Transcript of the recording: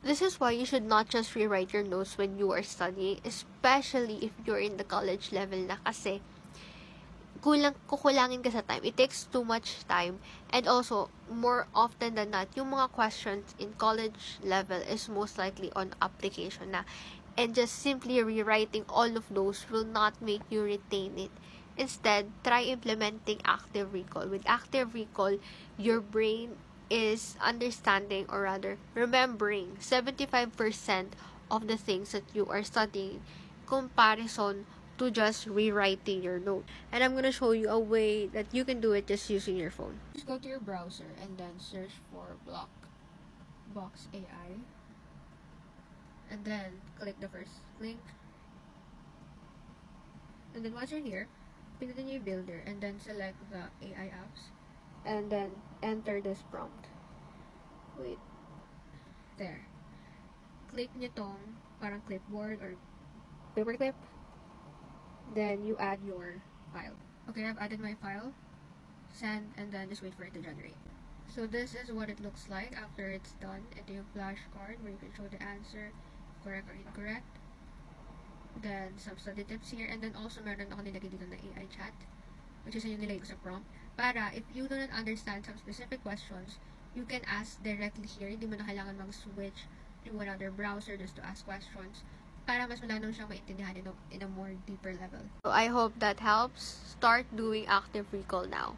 This is why you should not just rewrite your notes when you are studying, especially if you're in the college level na, kasi kukulangin ka sa time. It takes too much time. And also, more often than not, yung mga questions in college level is most likely on application na. And just simply rewriting all of those will not make you retain it. Instead, try implementing active recall. With active recall, your brain is understanding, or rather remembering 75% of the things that you are studying, comparison to just rewriting your note. And I'm gonna show you a way that you can do it just using your phone. Just go to your browser and then search for Blockbox AI, and then click the first link. And then once you're here, pick the new builder and then select the AI apps, and then enter this prompt. Wait. There. Click nyo tong parang clipboard or paperclip. Then you add your file. Okay, I've added my file. Send, and then just wait for it to generate. So this is what it looks like after it's done. Ito yung flashcard where you can show the answer, correct or incorrect. Then some study tips here, and then also meron ako nilagay dito na AI chat, which is yung nilagay ko sa prompt. Para if you do not understand some specific questions, you can ask directly here. Hindi mo na kailangan mag-switch to another browser just to ask questions, para mas malinaw siyang maintindihan in a more deeper level. So I hope that helps. Start doing active recall now.